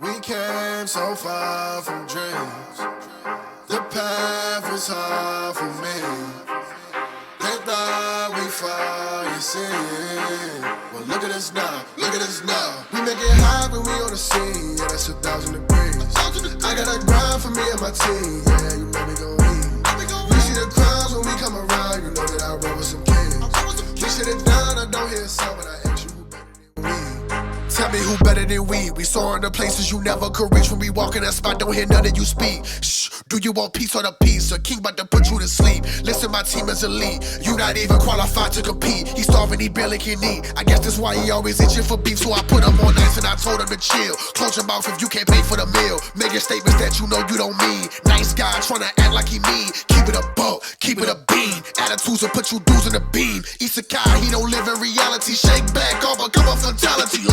We came so far from dreams. The path was hard for me. They thought we fall, you see. Well, look at us now, look at us now. We make it hot when we on the scene, yeah, that's 1,000 degrees. I got a grind for me and my team, yeah, you know we gon' eat. You see the crowds when we come around, you know that I roll with some kings. We sit it down, I don't hear a sound, but I ask you who better than we. Tell me who better than we. We soaring to places you never could reach. When we walk in that spot, don't hear none of you speak. Shh, do you want peace or the peace? A king about to put you to sleep. Listen, my team is elite. You not even qualified to compete. He starving, he barely can eat. I guess that's why he always itching for beef. So I put him on ice and I told him to chill. Close your mouth if you can't pay for the meal. Make your statements that you know you don't mean. Nice guy trying to act like he mean. Keep it a buck, keep it a bean. Attitudes will put you dudes in the beam. Izuku, he don't live in reality. Shake back, all become a fatality.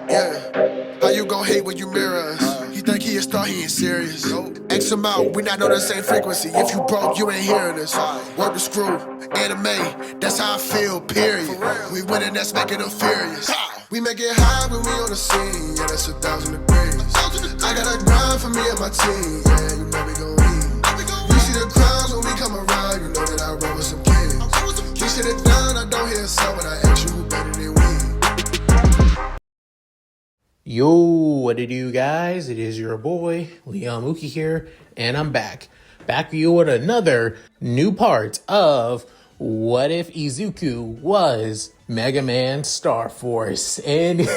Yeah, how you gon' hate when you mirror us? You think he a star, he ain't serious. X him out, we not on the same frequency. If you broke, you ain't hearing us. Work the screw, anime, that's how I feel, period. We winning, that's making them furious. We make it high when we on the scene, yeah, that's 1,000 degrees. I got a grind for me and my team, yeah, you know we gon' eat. You see the crowds when we come around, you know that I roll with some kings. We sit it down, I don't hear a sound, but I ask you who better than we. Yo, what it do, guys? It is your boy, Lyra here, and I'm back. Back for you with another new part of What If Izuku Was MegaMan Star Force? And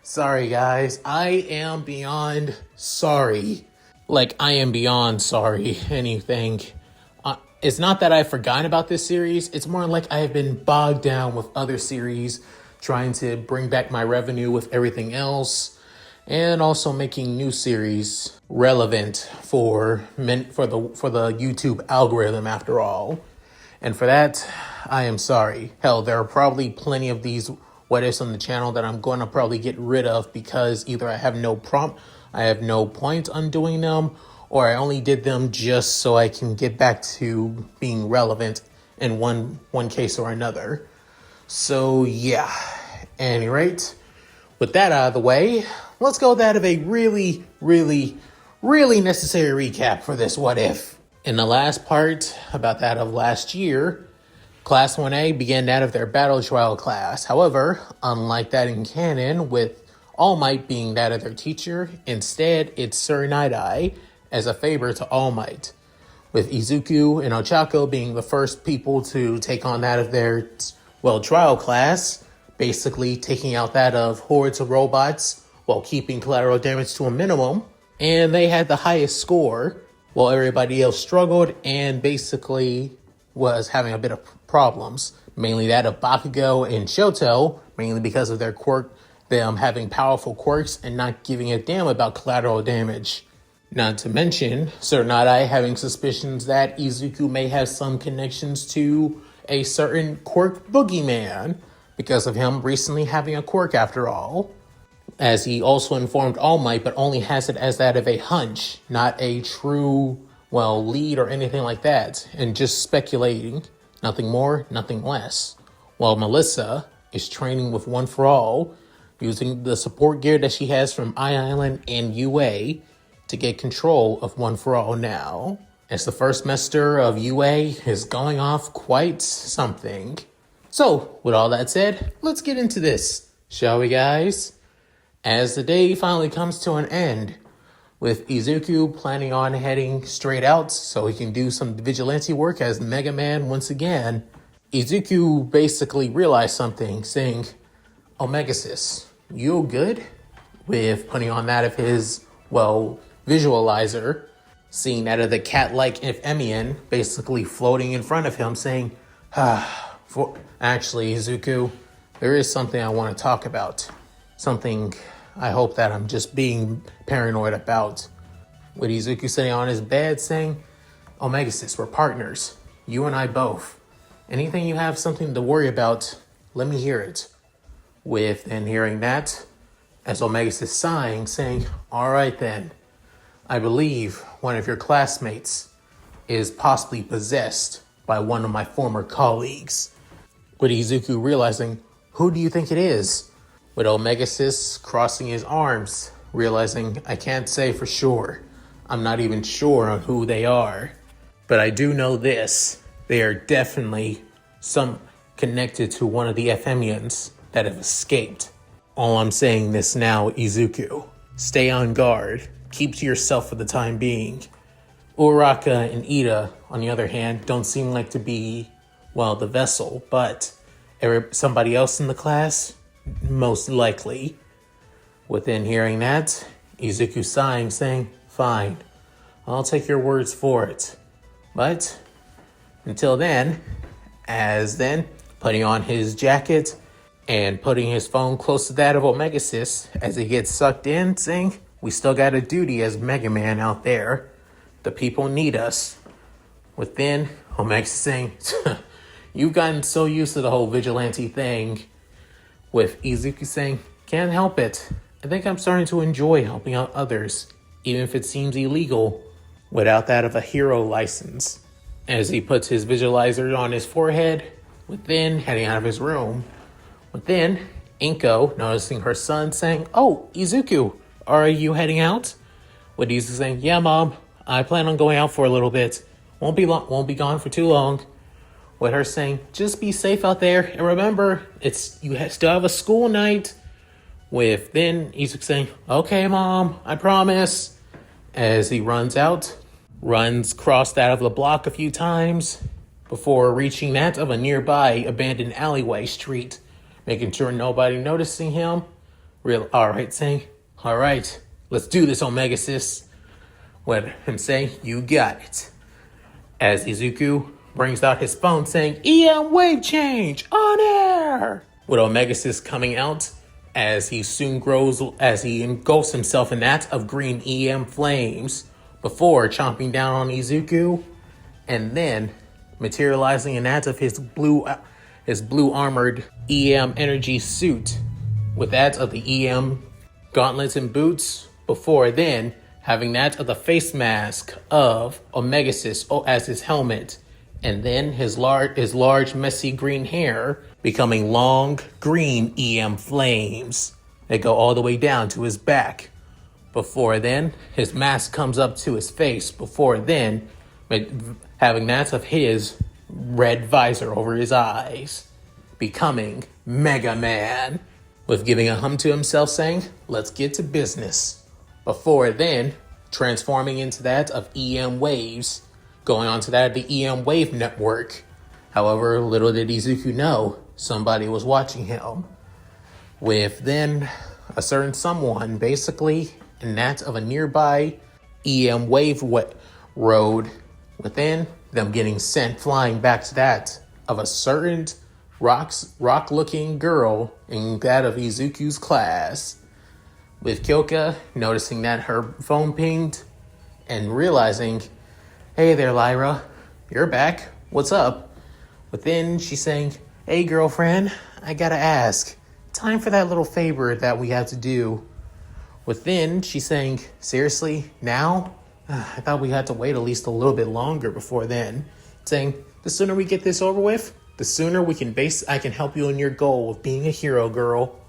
sorry, guys, I am beyond sorry. Like, I am beyond sorry, anything. It's not that I've forgotten about this series. It's more like I have been bogged down with other series, trying to bring back my revenue with everything else, and also making new series relevant for the YouTube algorithm after all. And for that, I am sorry. Hell, there are probably plenty of these what ifs on the channel that I'm going to probably get rid of because either I have no point on doing them, or I only did them just so I can get back to being relevant in one case or another. So yeah, at any rate, with that out of the way, let's go that of a really necessary recap for this what if. In the last part about that of last year, Class 1A began that of their battle trial class. However, unlike that in canon, with All Might being that of their teacher, instead it's Sir Night-Eye as a favor to All Might, with Izuku and Ochako being the first people to take on that of their trial class, basically taking out that of hordes of robots while keeping collateral damage to a minimum. And they had the highest score while everybody else struggled and basically was having a bit of problems. Mainly that of Bakugo and Shoto, mainly because of their them having powerful quirks and not giving a damn about collateral damage. Not to mention Sir Night-Eye having suspicions that Izuku may have some connections to a certain quirk boogeyman because of him recently having a quirk after all, as he also informed All Might, but only has it as that of a hunch, not a true, lead or anything like that, and just speculating, nothing more, nothing less. While Melissa is training with One For All, using the support gear that she has from I-Island and UA to get control of One For All now, as the first semester of UA is going off quite something. So, with all that said, let's get into this, shall we, guys? As the day finally comes to an end, with Izuku planning on heading straight out so he can do some vigilante work as MegaMan once again, Izuku basically realized something, saying, Omega-Xis, you good? With putting on that of his, visualizer, seeing that of the cat-like Emian basically floating in front of him, saying, actually, Izuku, there is something I want to talk about. Something I hope that I'm just being paranoid about. With Izuku sitting on his bed saying, Omega-Xis, we're partners. You and I both. Anything you have something to worry about, let me hear it. With then hearing that, as Omega-Xis sighing, saying, all right then, I believe one of your classmates is possibly possessed by one of my former colleagues. With Izuku realizing, who do you think it is? with Omega-Xis crossing his arms, realizing I can't say for sure. I'm not even sure on who they are. But I do know this. They are definitely some connected to one of the Ephemians that have escaped. All I'm saying this now, Izuku. Stay on guard. Keep to yourself for the time being. Uraraka and Ida, on the other hand, don't seem like to be, well, the vessel, but somebody else in the class, most likely. Within hearing that, Izuku sighing, saying, fine, I'll take your words for it. But until then, putting on his jacket and putting his phone close to that of Omega-Xis as he gets sucked in, saying, we still got a duty as MegaMan out there. The people need us. Within, Omega-Xis saying, you've gotten so used to the whole Vigilante thing. With Izuku saying, can't help it. I think I'm starting to enjoy helping out others, even if it seems illegal, without that of a hero license. As he puts his visualizer on his forehead, within, heading out of his room. Within, Inko, noticing her son, saying, oh, Izuku, are you heading out? With Izuku saying, yeah, Mom, I plan on going out for a little bit. Won't be gone for too long. With her saying, just be safe out there, and remember, still have a school night. With then Izuku saying, okay, Mom, I promise. As he runs across that of the block a few times before reaching that of a nearby abandoned alleyway street, making sure nobody noticing him. Saying, all right, let's do this, Omega-Xis. With him saying, you got it. As Izuku brings out his phone saying, EM wave change on air. With Omega-Xis coming out as he engulfs himself in that of green EM flames before chomping down on Izuku and then materializing in that of his blue armored EM energy suit with that of the EM gauntlets and boots before then having that of the face mask of Omega-Xis as his helmet, and then his large messy green hair becoming long green EM flames that go all the way down to his back. Before then, his mask comes up to his face. Before then, having that of his red visor over his eyes, becoming MegaMan, with giving a hum to himself saying, let's get to business. Before then, transforming into that of EM waves, going on to that of the EM wave network. However, little did Izuku know, somebody was watching him. With then a certain someone basically in that of a nearby EM wave road, within them getting sent flying back to that of a certain rock-looking girl in that of Izuku's class. With Kyoka noticing that her phone pinged and realizing, hey there, Lyra, you're back. What's up? Within, she's saying, hey, girlfriend, I gotta ask. Time for that little favor that we have to do. Within, she's saying, seriously, now? I thought we had to wait at least a little bit longer before then. Saying, the sooner we get this over with, the sooner I can help you in your goal of being a hero, girl.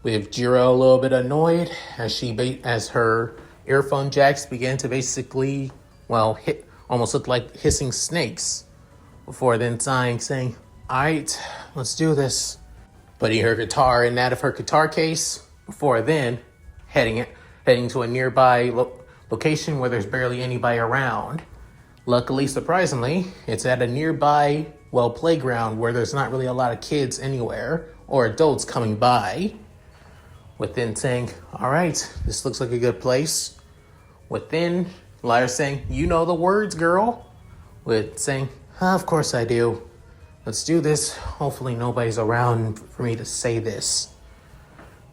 With Jiro a little bit annoyed as her earphone jacks began to basically, almost look like hissing snakes. Before then sighing, saying, alright, let's do this. Putting her guitar in that of her guitar case. Before then, heading to a nearby location where there's barely anybody around. Luckily, surprisingly, it's at a nearby, playground where there's not really a lot of kids anywhere or adults coming by. Within saying, all right, this looks like a good place. Within, Lyra saying, you know the words, girl. With saying, of course I do. Let's do this. Hopefully nobody's around for me to say this.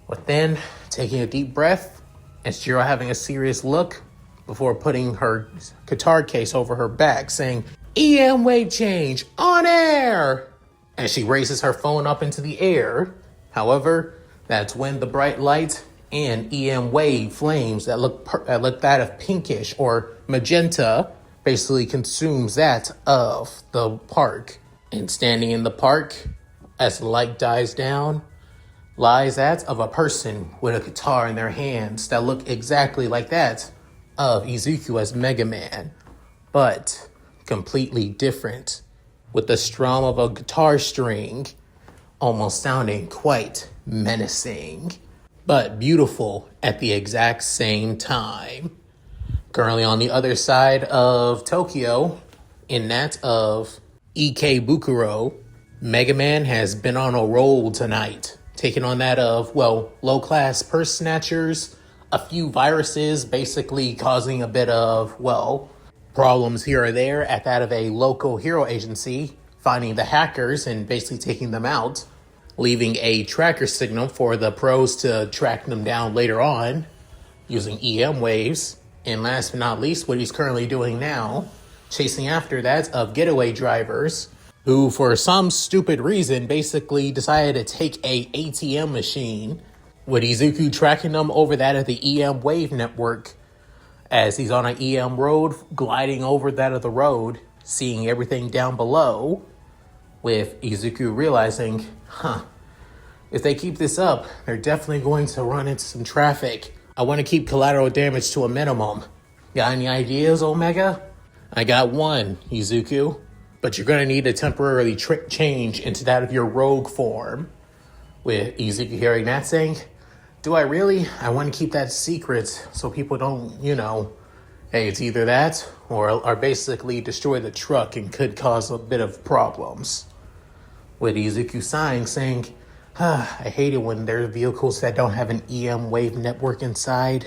Within, taking a deep breath, and Jiro having a serious look before putting her guitar case over her back, saying, EM wave change on air. And she raises her phone up into the air. However, that's when the bright light and EM wave flames that look that of pinkish or magenta basically consumes that of the park. And standing in the park, as the light dies down, lies that of a person with a guitar in their hands that look exactly like that of Izuku as MegaMan, but completely different, with the strum of a guitar string almost sounding quite menacing, but beautiful at the exact same time. Currently on the other side of Tokyo, in that of Ikebukuro, MegaMan has been on a roll tonight, taking on that of, well, low-class purse snatchers, a few viruses basically causing a bit of, well, problems here or there at that of a local hero agency, finding the hackers and basically taking them out, leaving a tracker signal for the pros to track them down later on using EM waves. And last but not least, what he's currently doing now, chasing after that of getaway drivers who, for some stupid reason, basically decided to take a ATM machine, with Izuku tracking them over that of the EM wave network as he's on an EM road, gliding over that of the road, seeing everything down below, with Izuku realizing, if they keep this up, they're definitely going to run into some traffic. I want to keep collateral damage to a minimum. Got any ideas, Omega? I got one, Izuku. But you're going to need to temporarily change into that of your rogue form. With Izuku hearing that saying, do I really? I want to keep that secret so people don't, hey, it's either that or basically destroy the truck and could cause a bit of problems. With Izuku sighing, saying, I hate it when there are vehicles that don't have an EM wave network inside.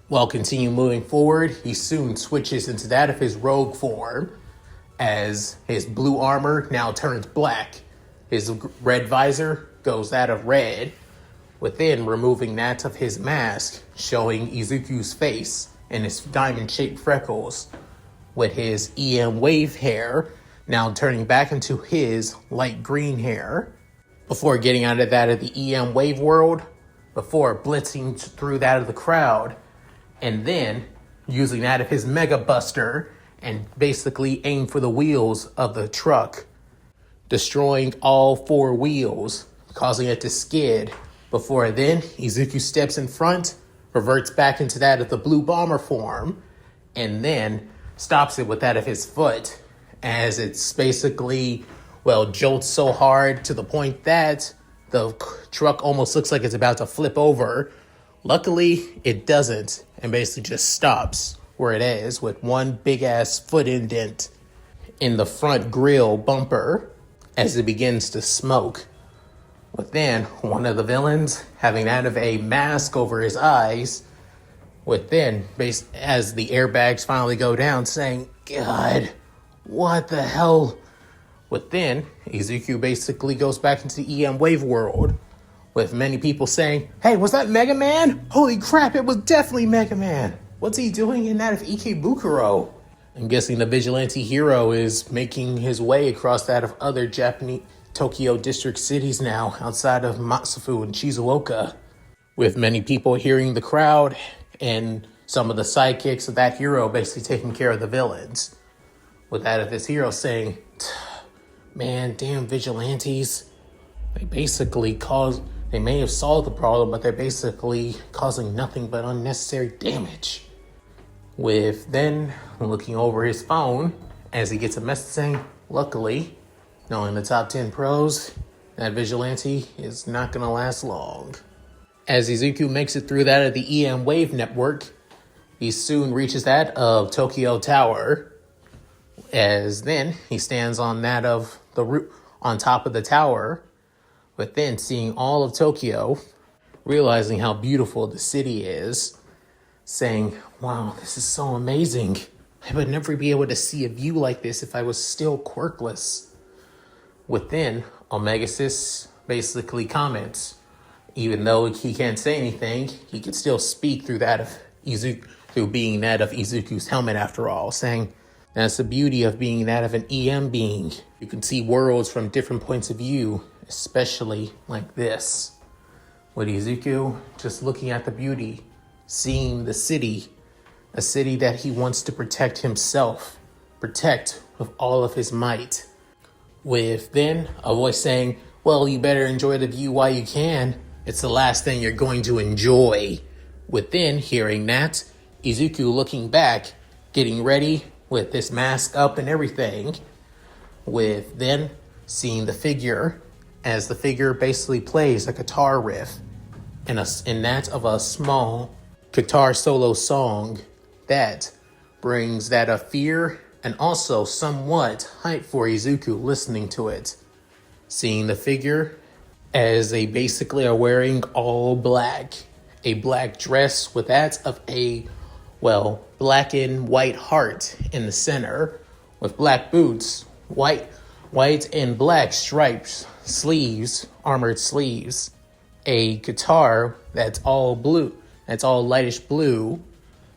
While continue moving forward, he soon switches into that of his rogue form, as his blue armor now turns black. His red visor goes that of red, within removing that of his mask, showing Izuku's face and his diamond-shaped freckles, with his EM wave hair now turning back into his light green hair, before getting out of that of the EM wave world, before blitzing through that of the crowd, and then using that of his Mega Buster and basically aim for the wheels of the truck, destroying all 4 wheels, causing it to skid. Before then, Izuku steps in front, reverts back into that of the blue bomber form, and then stops it with that of his foot, as it's basically, jolts so hard to the point that the truck almost looks like it's about to flip over. Luckily, it doesn't, and basically just stops where it is, with one big-ass foot indent in the front grille bumper as it begins to smoke. With then one of the villains having that of a mask over his eyes, with then, as the airbags finally go down, saying, God, what the hell? With then, Izuku basically goes back into the EM wave world, with many people saying, hey, was that MegaMan? Holy crap, it was definitely MegaMan. What's he doing in that of Ikebukuro? I'm guessing the Vigilante hero is making his way across that of other Japanese Tokyo district cities now, outside of Matsufu and Shizuoka, with many people hearing the crowd and some of the sidekicks of that hero basically taking care of the villains. With that of this hero saying, man, damn vigilantes. They may have solved the problem, but they're basically causing nothing but unnecessary damage. With then looking over his phone as he gets a message saying, luckily, knowing the top 10 pros, that vigilante is not going to last long. As Izuku makes it through that of the EM wave network, he soon reaches that of Tokyo Tower, as then he stands on that of the roof on top of the tower, but then seeing all of Tokyo, realizing how beautiful the city is, saying, wow, this is so amazing. I would never be able to see a view like this if I was still quirkless. Within, Omega-Xis basically comments, even though he can't say anything, he can still speak through that of Izuku, through being that of Izuku's helmet after all, saying, that's the beauty of being that of an EM being. You can see worlds from different points of view, especially like this. With Izuku just looking at the beauty, seeing the city, a city that he wants to protect himself, protect with all of his might. With then a voice saying, well, you better enjoy the view while you can. It's the last thing you're going to enjoy. Within hearing that, Izuku looking back, getting ready with this mask up and everything, with then seeing the figure as the figure basically plays a guitar riff in that of a small guitar solo song that brings that of fear and also somewhat hype for Izuku listening to it. Seeing the figure as they basically are wearing all black, a black dress with that of a, well, black and white heart in the center, with black boots, white and black stripes, sleeves, armored sleeves, a guitar that's all blue, that's all lightish blue,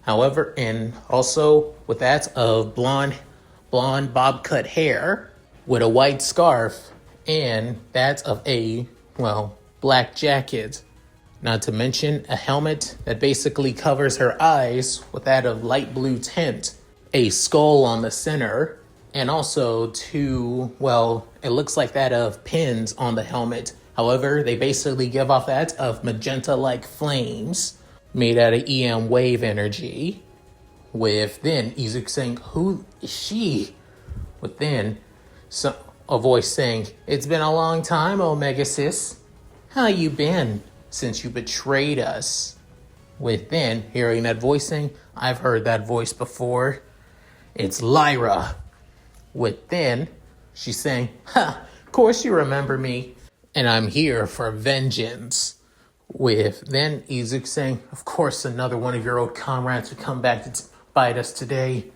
however, and also with that of blonde bob cut hair with a white scarf, and that of a, well, black jacket. Not to mention a helmet that basically covers her eyes with that of light blue tint, a skull on the center, and also two, well, it looks like that of pins on the helmet. However, they basically give off that of magenta-like flames made out of EM wave energy. With then Izuku saying, "Who is she?" With then a voice saying, "It's been a long time, Omega-Xis. How you been since you betrayed us?" With then hearing that voice saying, "I've heard that voice before. It's Lyra." With then she's saying, "Ha, of course you remember me, and I'm here for vengeance." With then Izuku saying, "Of course another one of your old comrades would come back to bite us today."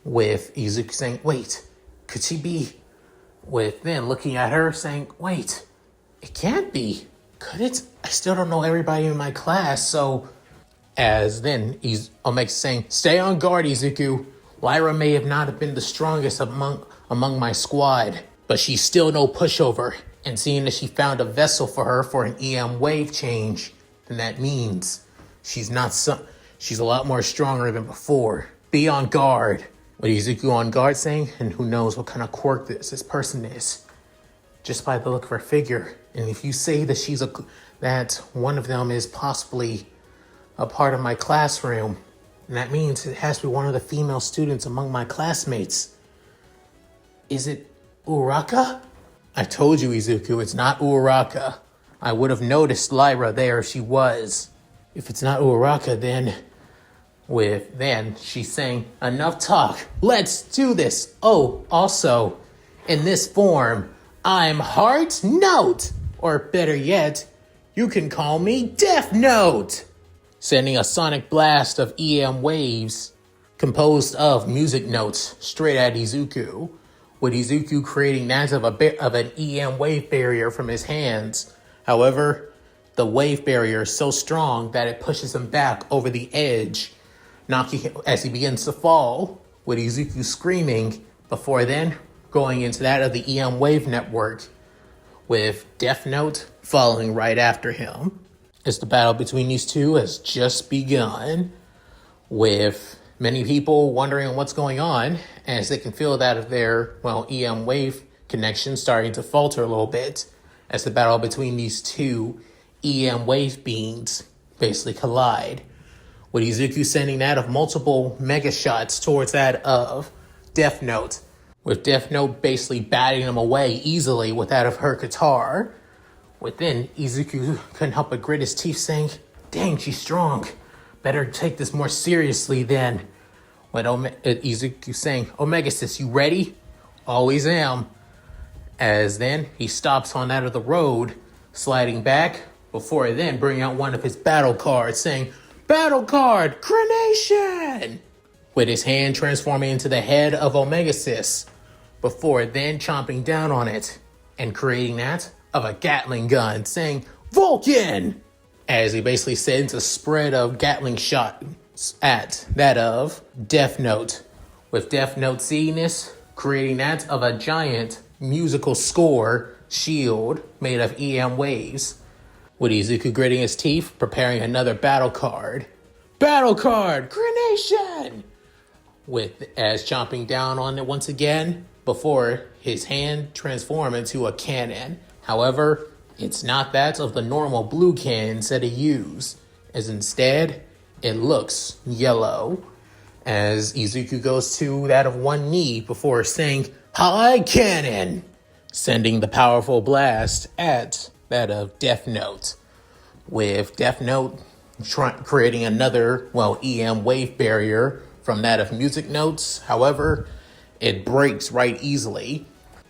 With Izuku saying, "Wait, could she be?" With then looking at her saying, "Wait, it can't be. Could it? I still don't know everybody in my class, so..." As then Omega saying, "Stay on guard, Izuku. Lyra may have not have been the strongest among my squad, but she's still no pushover. And seeing that she found a vessel for her for an EM wave change, then that means she's a lot more stronger than before. Be on guard." With Izuku on guard saying, and who knows what kind of quirk this person is, just by the look of her figure. And if you say that that one of them is possibly a part of my classroom, and that means it has to be one of the female students among my classmates. Is it Uraka? I told you, Izuku, it's not Uraka. I would have noticed Lyra there if she was. If it's not Uraka, then... With then she's saying, "Enough talk. Let's do this. Oh, also, in this form, I'm Heart Note. Or better yet, you can call me Death Note." Sending a sonic blast of EM waves composed of music notes straight at Izuku, with Izuku creating that of an EM wave barrier from his hands. However, the wave barrier is so strong that it pushes him back over the edge, knocking him as he begins to fall, with Izuku screaming, before then going into that of the EM wave network, with Death Note following right after him. As the battle between these two has just begun, with many people wondering what's going on, as they can feel that of their, well, EM wave connection starting to falter a little bit, as the battle between these two EM wave beings basically collide, with Izuku sending that of multiple mega shots towards that of Death Note, with Death Note basically batting him away easily with that of her guitar. Within, Izuku couldn't help but grit his teeth saying, "Dang, she's strong. Better take this more seriously then." With Izuku saying, "Omega-Xis, you ready?" "Always am." As then, he stops on that of the road, sliding back, before then bringing out one of his battle cards saying, "Battle card, Grenation!" With his hand transforming into the head of Omega-Xis, before then chomping down on it, and creating that of a Gatling gun, saying, "Vulcan!" As he basically sends a spread of Gatling shots at that of Death Note, with Death Note seeing this, creating that of a giant musical score shield made of EM waves, with Izuku gritting his teeth, preparing another battle card. Battle card, Grenation! With as chomping down on it once again, before his hand transformed into a cannon. However, It's not that of the normal blue cannons that he used, as instead, it looks yellow. As Izuku goes to that of one knee before saying, "High Cannon!" sending the powerful blast at that of Death Note. With Death Note creating another, EM wave barrier from that of music notes. However, it breaks right easily,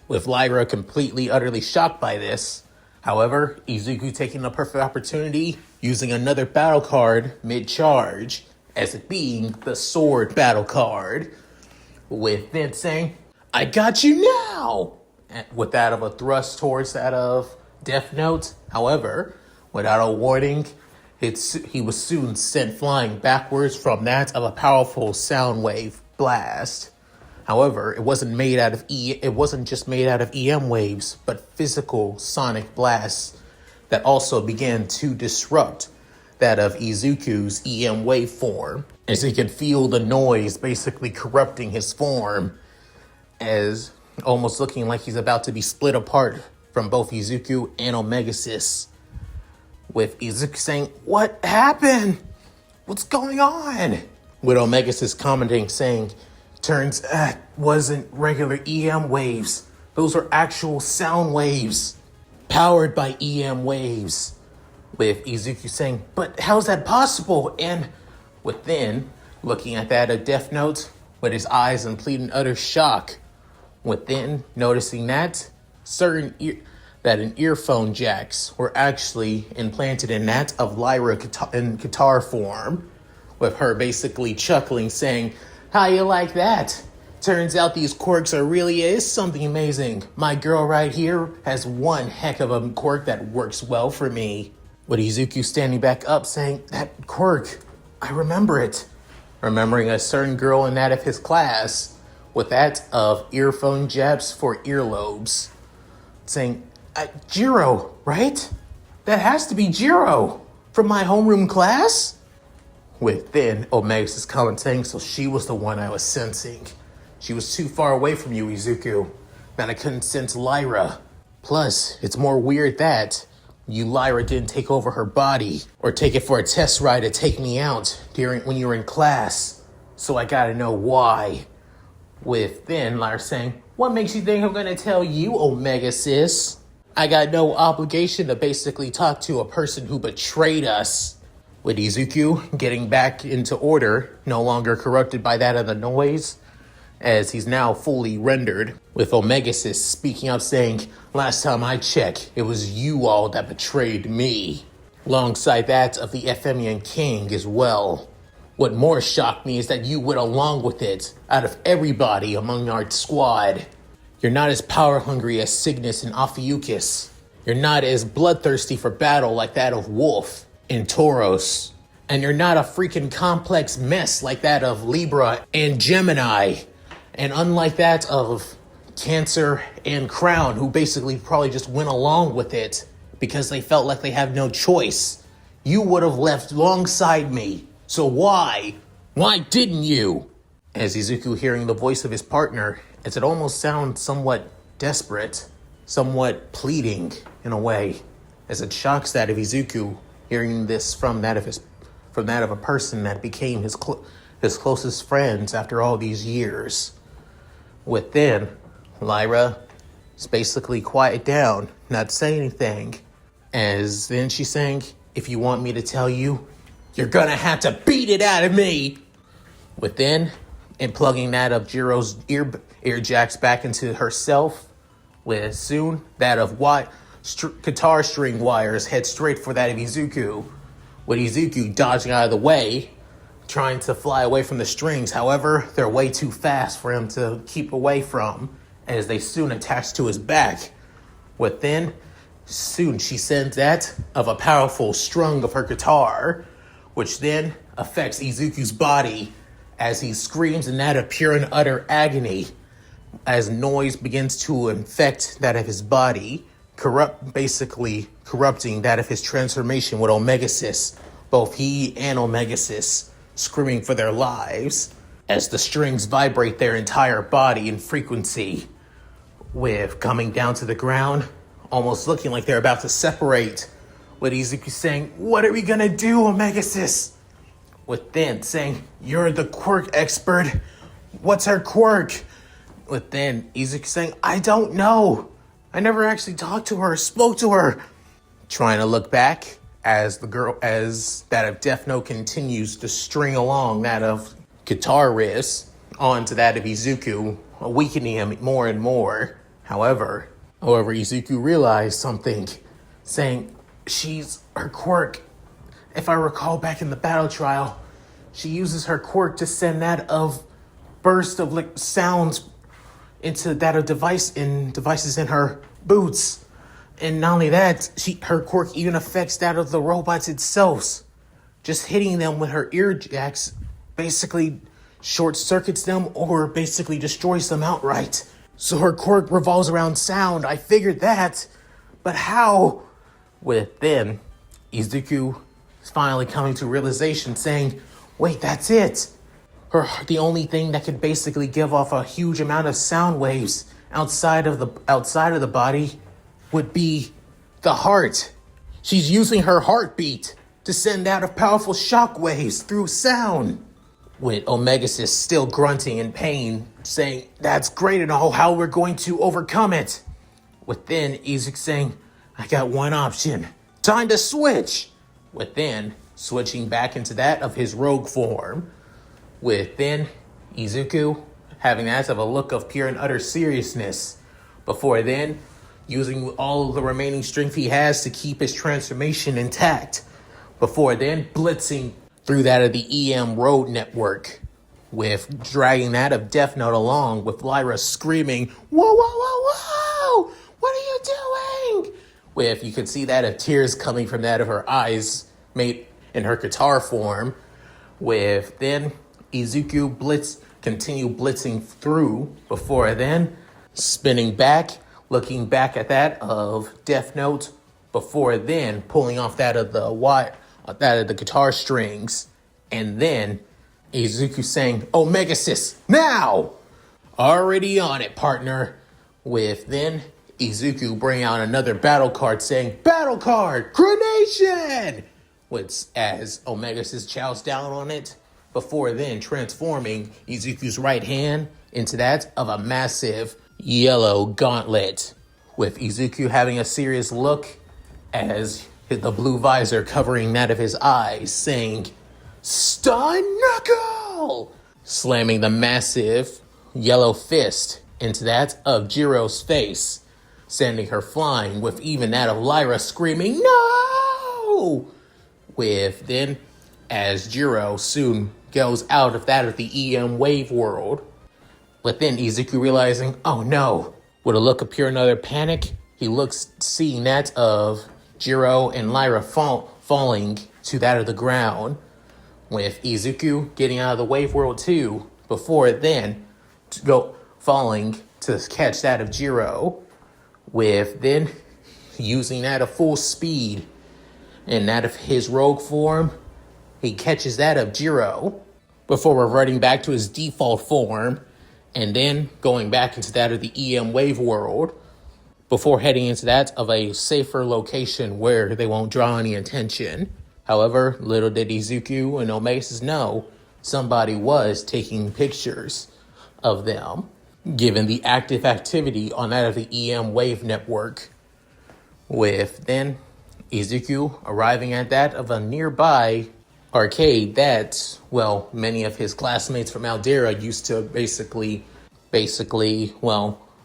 with Lyra completely, utterly shocked by this. However, Izuku taking the perfect opportunity, using another battle card mid-charge, as it being the sword battle card, with Vince saying, "I got you now!" with that of a thrust towards that of Death Note. However, without a warning, he was soon sent flying backwards from that of a powerful sound wave blast. However, it wasn't just made out of EM waves, but physical sonic blasts that also began to disrupt that of Izuku's EM wave form, as he could feel the noise basically corrupting his form, as almost looking like he's about to be split apart from both Izuku and Omega-Xis. With Izuku saying, "What happened? What's going on?" With Omega-Xis commenting, saying, "Turns out wasn't regular EM waves. Those are actual sound waves, powered by EM waves." With Izuku saying, "But how's that possible?" And within, looking at that of Death Note, with his eyes in complete and utter shock. Within, noticing that an earphone jacks were actually implanted in that of Lyra in guitar form, with her basically chuckling, saying, "How you like that? Turns out these quirks is something amazing. My girl right here has one heck of a quirk that works well for me." With Izuku standing back up saying, "That quirk, I remember it." Remembering a certain girl in that of his class, with that of earphone jabs for earlobes. Saying, "Jiro, right? That has to be Jiro from my homeroom class?" Within, Omega's commenting, "So she was the one I was sensing. She was too far away from you, Izuku, that I couldn't sense Lyra. Plus, it's more weird that Lyra didn't take over her body or take it for a test ride to take me out when you were in class. So I gotta know why." Within, Lyra saying, "What makes you think I'm gonna tell you, Omega-Xis? I got no obligation to basically talk to a person who betrayed us." With Izuku getting back into order, no longer corrupted by that of the noise, as he's now fully rendered, with Omega-Xis speaking up saying, "Last time I checked, it was you all that betrayed me." Alongside that of the Ephemian King as well. What more shocked me is that you went along with it, out of everybody among our squad. You're not as power hungry as Cygnus and Ophiuchus. You're not as bloodthirsty for battle like that of Wolf and Tauros. And you're not a freaking complex mess like that of Libra and Gemini. And unlike that of Cancer and Crown, who basically probably just went along with it because they felt like they have no choice. You would have left alongside me. So why? Why didn't you?" As Izuku hearing the voice of his partner, as it almost sounds somewhat desperate, somewhat pleading in a way, as it shocks that of Izuku hearing this from that of a person that became his closest friends after all these years. Within, Lyra is basically quiet down, not saying anything, as then she's saying, "If you want me to tell you, you're gonna have to beat it out of me." Within, and plugging that of Jiro's ear jacks back into herself, with soon that of guitar string wires head straight for that of Izuku, with Izuku dodging out of the way, trying to fly away from the strings. However, they're way too fast for him to keep away from, as they soon attach to his back. Within, soon she sends that of a powerful strung of her guitar, which then affects Izuku's body as he screams in that of pure and utter agony, as noise begins to infect that of his body, basically corrupting that of his transformation with Omega-Xis, both he and Omega-Xis screaming for their lives, as the strings vibrate their entire body in frequency, with coming down to the ground, almost looking like they're about to separate. With Izuku saying, "What are we gonna do, Omega-Xis?" With then saying, "You're the quirk expert. What's her quirk?" With then Izuku saying, "I don't know. I never actually talked to her, spoke to her." Trying to look back as that of Death Note continues to string along that of guitar riffs onto that of Izuku, weakening him more and more. However, Izuku realized something, saying, her quirk. If I recall back in the battle trial, she uses her quirk to send that of burst of sounds into that of devices in her boots. And not only that, her quirk even affects that of the robots itself. Just hitting them with her ear jacks basically short circuits them or basically destroys them outright. So her quirk revolves around sound. I figured that. But how? With then, Izuku is finally coming to realization saying, wait, that's it. The only thing that could basically give off a huge amount of sound waves outside of the body would be the heart. She's using her heartbeat to send out of powerful shock waves through sound. With Omega-Xis still grunting in pain, saying, "That's great and all, how we're going to overcome it." With then Izuku saying, "I got one option. Time to switch." With then switching back into that of his rogue form. With then Izuku having that of a look of pure and utter seriousness. Before then, using all the remaining strength he has to keep his transformation intact. Before then, blitzing through that of the EM road network, with dragging that of Death Note along, with Lyra screaming, "Whoa, whoa, whoa, whoa! What are you doing?" With, you could see that of tears coming from that of her eyes, made in her guitar form. With then, Izuku continue blitzing through. Before then, spinning back, looking back at that of Death Note. Before then, pulling off that of the guitar strings. And then Izuku saying, "Omega-Xis, now!" Already on it, partner. With then Izuku bringing out another battle card saying, "Battle card, Grenation!" As Omega-Xis chows down on it. Before then transforming Izuku's right hand into that of a massive yellow gauntlet. With Izuku having a serious look as the blue visor covering that of his eyes, saying, "Stun Knuckle!" Slamming the massive yellow fist into that of Jiro's face, sending her flying, with even that of Lyra screaming, "No!" With then, as Jiro soon goes out of that of the EM wave world. But then Izuku realizing, oh no, with a look of pure and utter panic, he looks, seeing that of Jiro and Lyra falling to that of the ground, with Izuku getting out of the wave world too, before then to go falling to catch that of Jiro, with then using that of full speed and that of his rogue form, he catches that of Jiro before reverting back to his default form, and then going back into that of the EM wave world, before heading into that of a safer location where they won't draw any attention. However, little did Izuku and Omega-Xis know somebody was taking pictures of them, given the active activity on that of the EM wave network. With then Izuku arriving at that of a nearby arcade that, well, many of his classmates from Aldera used to basically,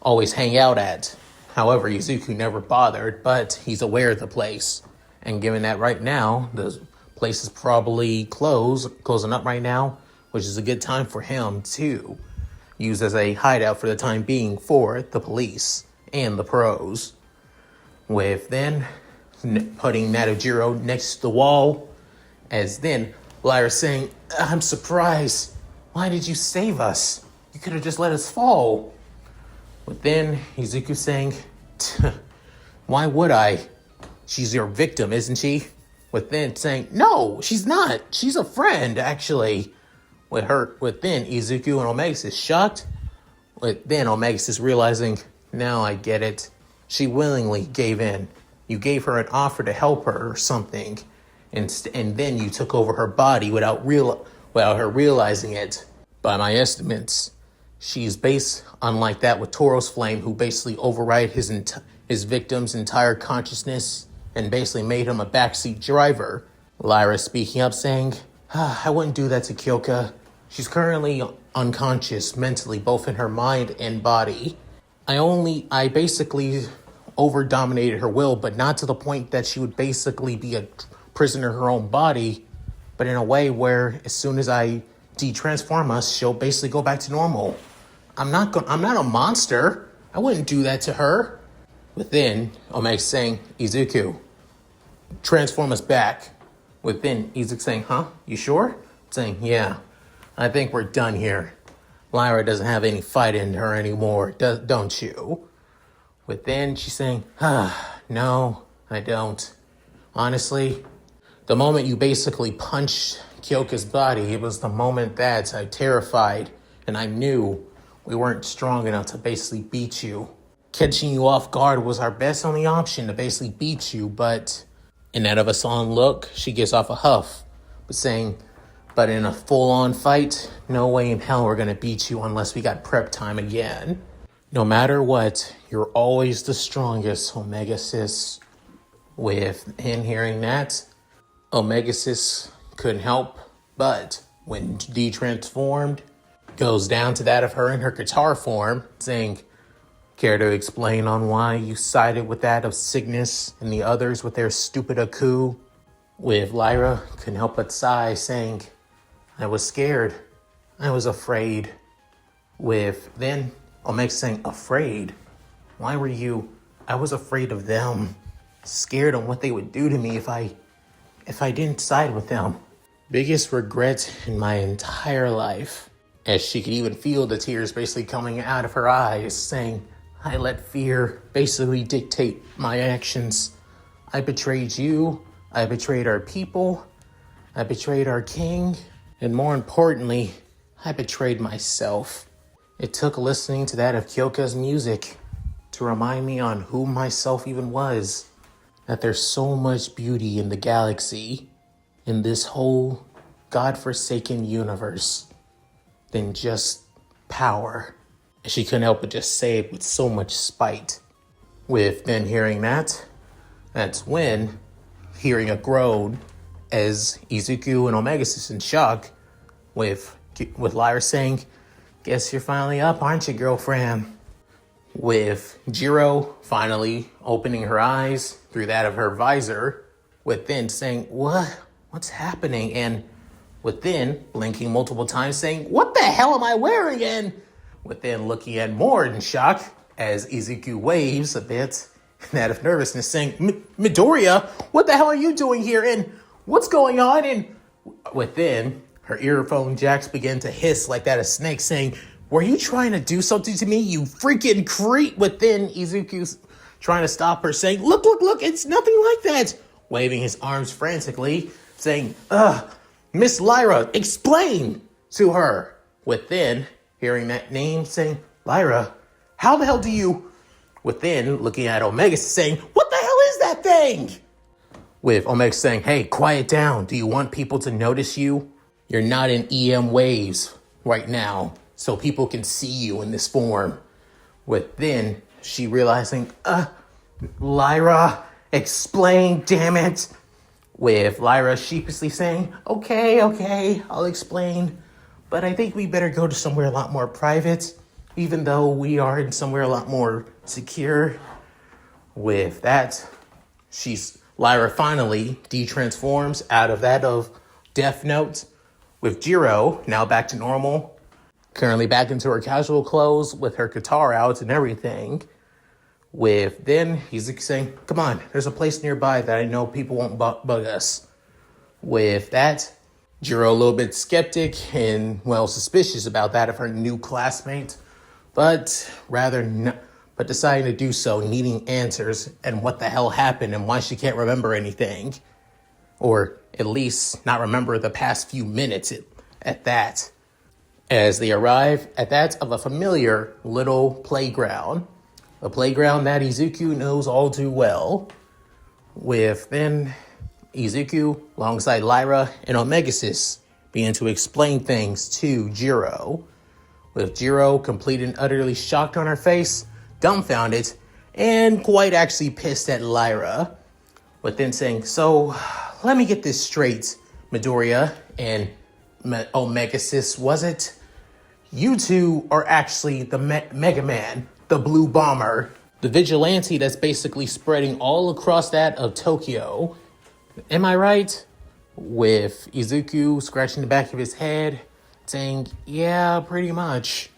always hang out at. However, Izuku never bothered, but he's aware of the place. And given that right now, the place is probably closing up right now, which is a good time for him to use as a hideout for the time being for the police and the pros. With then putting that of Jiro next to the wall, as then Lyra saying, "I'm surprised. Why did you save us? You could have just let us fall." But then Izuku saying, "Why would I? She's your victim, isn't she?" With then saying, "No, she's not. She's a friend, actually." With then Izuku and Omega-Xis shocked. With then Omega-Xis realizing, "Now I get it. she willingly gave in. You gave her an offer to help her or something, and then you took over her body without her realizing it. By my estimates, she's unlike that with Toro's flame, who basically override his victim's entire consciousness and basically made him a backseat driver. Lyra speaking up, saying, I wouldn't do that to Kyoka. She's currently unconscious mentally, both in her mind and body. I basically over-dominated her will, but not to the point that she would basically be a prisoner of her own body, but in a way where as soon as I de-transform us, she'll basically go back to normal. I'm not a monster. I wouldn't do that to her. Within, Omega saying, Izuku, transform us back. Within, Izuku saying, huh? You sure? Saying, yeah, I think we're done here. Lyra doesn't have any fight in her anymore, don't you? Within, she's saying, no, I don't. Honestly, the moment you basically punched Kyoka's body, it was the moment that I terrified, and I knew we weren't strong enough to basically beat you. Catching you off guard was our best only option to basically beat you, but in that of a sullen look, she gives off a huff, but in a full-on fight, no way in hell we're gonna beat you unless we got prep time again. No matter what, you're always the strongest, Omega-Xis. In hearing that, Omega-Xis couldn't help but, when de-transformed, goes down to that of her in her guitar form, saying, care to explain on why you sided with that of Cygnus and the others with their stupid Aku? With Lyra, couldn't help but sigh, saying, I was scared. I was afraid. Then Omega saying, afraid? Why were you? I was afraid of them. Scared on what they would do to me if I didn't side with them. Biggest regret in my entire life. As she could even feel the tears basically coming out of her eyes, saying, I let fear basically dictate my actions. I betrayed you. I betrayed our people. I betrayed our king. And more importantly, I betrayed myself. It took listening to that of Kyoka's music to remind me on who myself even was. That there's so much beauty in the galaxy, in this whole godforsaken universe, than just power. And she couldn't help but just say it with so much spite. Then hearing that's when, hearing a groan, as Izuku and Omega-Xis in shock, with Lyra saying, guess you're finally up, aren't you, girlfriend? With Jiro finally opening her eyes through that of her visor, within saying, what's happening? And within blinking multiple times saying, what the hell am I wearing? And within looking at more in shock as Izuku waves a bit, that of nervousness saying, Midoriya, what the hell are you doing here? And what's going on? And within, her earphone jacks begin to hiss like that of snake saying, were you trying to do something to me, you freaking creep? Within, Izuku's trying to stop her saying, look, it's nothing like that. Waving his arms frantically, saying, Miss Lyra, explain to her. Within, hearing that name saying, Lyra, how the hell do you? Within, looking at Omega saying, what the hell is that thing? With Omega saying, hey, quiet down. Do you want people to notice you? You're not in EM waves right now, so people can see you in this form. Within, she realizing, Lyra, explain, damn it. With Lyra sheepishly saying, okay, I'll explain. But I think we better go to somewhere a lot more private, even though we are in somewhere a lot more secure. With that, Lyra finally de-transforms out of that of Death Note, with Jiro now back to normal, currently back into her casual clothes with her guitar out and everything. Then he's saying, come on, there's a place nearby that I know people won't bug us. With that, Jiro a little bit skeptic and, suspicious about that of her new classmate, but deciding to do so, needing answers and what the hell happened and why she can't remember anything. Or at least not remember the past few minutes at that. As they arrive at that of a familiar little playground, a playground that Izuku knows all too well. With then Izuku, alongside Lyra and Omega-Xis, began to explain things to Jiro. With Jiro complete and utterly shocked on her face, dumbfounded, and quite actually pissed at Lyra. But then saying, so, let me get this straight, Midoriya and Omega-Xis, was it? You two are actually the MegaMan, the Blue Bomber, the Vigilante that's basically spreading all across that of Tokyo. Am I right? With Izuku scratching the back of his head, saying, yeah, pretty much.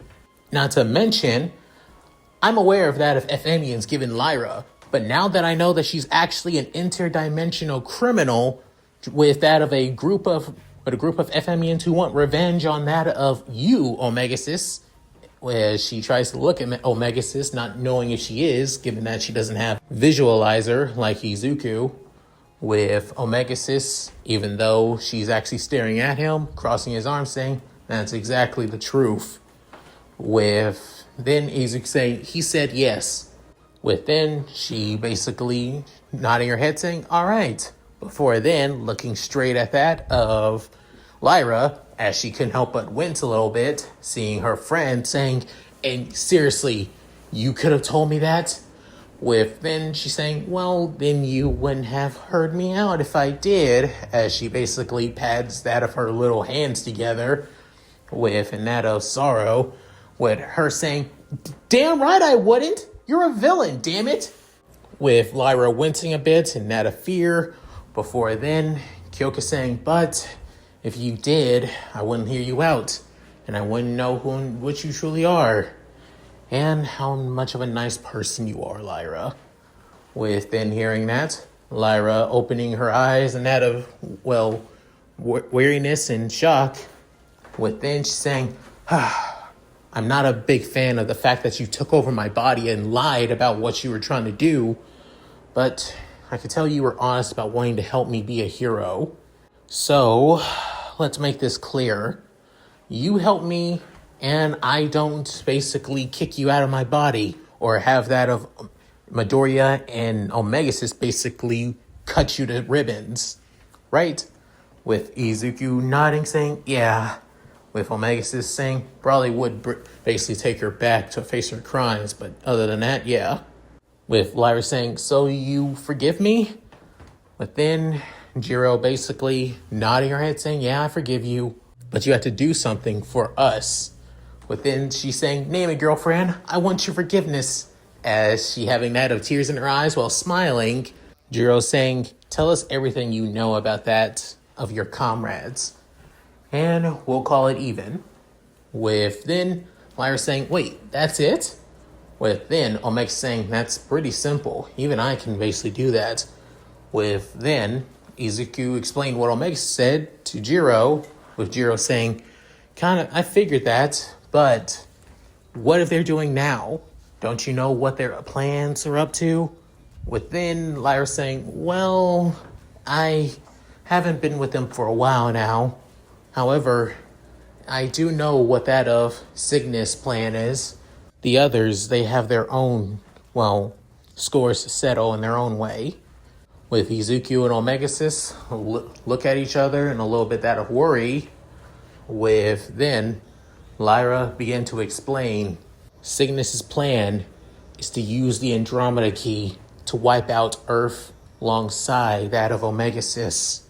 Not to mention, I'm aware of that of Ephemians given Lyra, but now that I know that she's actually an interdimensional criminal with that of a group of Ephemians who want revenge on that of you, Omega-Xis, where she tries to look at Omega-Xis, not knowing if she is, given that she doesn't have visualizer like Izuku. With Omega-Xis, even though she's actually staring at him, crossing his arms, saying, that's exactly the truth. With then Izuku saying, he said yes. With then she basically nodding her head saying, all right. Before then, looking straight at that of Lyra, as she couldn't help but wince a little bit, seeing her friend saying, and seriously, you could have told me that? With then she saying, well, then you wouldn't have heard me out if I did, as she basically pads that of her little hands together, with and that of Sorrow, with her saying, damn right I wouldn't, you're a villain, damn it. With Lyra wincing a bit and that of fear, before then, Kyoka saying, but if you did, I wouldn't hear you out, and I wouldn't know what you truly are. And how much of a nice person you are, Lyra. With then hearing that, Lyra opening her eyes and that of, well, weariness and shock. With then she's saying, I'm not a big fan of the fact that you took over my body and lied about what you were trying to do, but I could tell you were honest about wanting to help me be a hero. So, let's make this clear. You help me, and I don't basically kick you out of my body or have that of Midoriya and Omega-Xis basically cut you to ribbons, right? With Izuku nodding, saying, yeah. With Omega-Xis saying, probably would basically take her back to face her crimes, but other than that, yeah. With Lyra saying, so you forgive me? But then Jiro basically nodding her head saying, yeah, I forgive you, but you have to do something for us. But then she's saying, name it, girlfriend, I want your forgiveness. As she having that of tears in her eyes while smiling, Jiro saying, tell us everything you know about that of your comrades. And we'll call it even. With then Lyra saying, wait, that's it? With then Omega saying, that's pretty simple. Even I can basically do that. With then Izuku explained what Omega said to Jiro, with Jiro saying, I figured that, but what if they're doing now? Don't you know what their plans are up to? With then Lyra saying, well, I haven't been with them for a while now. However, I do know what that of Cygnus' plan is. The others, they have their own, scores to settle in their own way. With Izuku and Omega-Xis look at each other and a little bit that of worry. With then, Lyra began to explain Cygnus' plan is to use the Andromeda Key to wipe out Earth alongside that of Omega-Xis.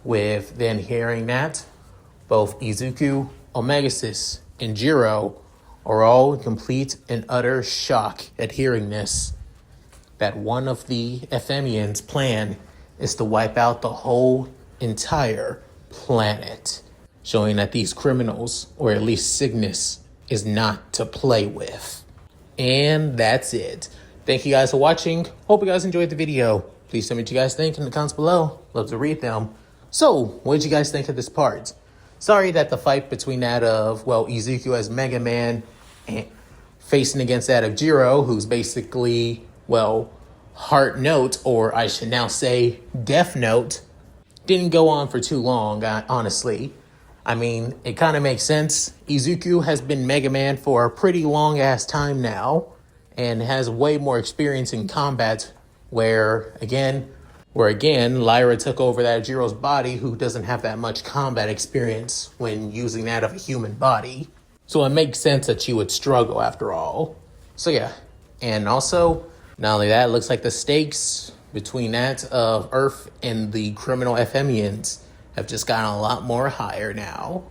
With then hearing that, both Izuku, Omega-Xis, and Jiro are all in complete and utter shock at hearing this. That one of the Ephemians' plan is to wipe out the whole entire planet, showing that these criminals, or at least Cygnus, is not to play with. And that's it. Thank you guys for watching. Hope you guys enjoyed the video. Please tell me what you guys think in the comments below. Love to read them. So, what did you guys think of this part? Sorry that the fight between that of, Izuku as MegaMan and facing against that of Jiro, who's basically, Heart Note, or I should now say Death Note, didn't go on for too long, honestly. I mean, it kind of makes sense. Izuku has been MegaMan for a pretty long-ass time now, and has way more experience in combat, where again, Lyra took over that Jiro's body, who doesn't have that much combat experience when using that of a human body. So it makes sense that she would struggle after all. So yeah, and also, not only that, it looks like the stakes between that of Earth and the criminal FMians have just gotten a lot more higher now.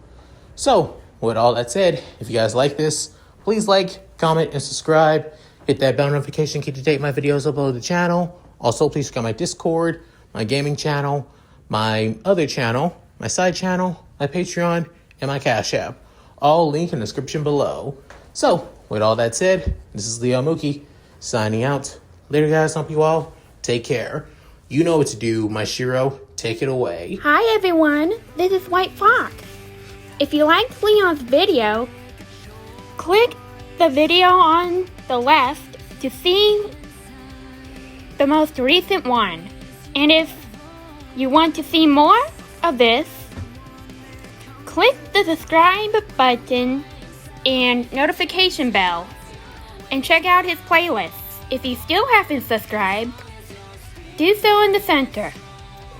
So, with all that said, if you guys like this, please like, comment, and subscribe. Hit that bell notification key to take my videos uploaded to the channel. Also, please check out my Discord, my gaming channel, my other channel, my side channel, my Patreon, and my Cash App. All linked in the description below. So, with all that said, this is Leo Mookie, signing out. Later, guys. Hope you all take care. You know what to do, my Shiro. Take it away. Hi, everyone. This is White Fox. If you liked Leon's video, click the video on the left to see the most recent one. And if you want to see more of this, click the subscribe button and notification bell and check out his playlists. If you still haven't subscribed, do so in the center.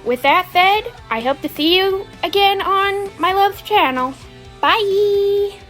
With that said, I hope to see you again on my love's channel. Bye!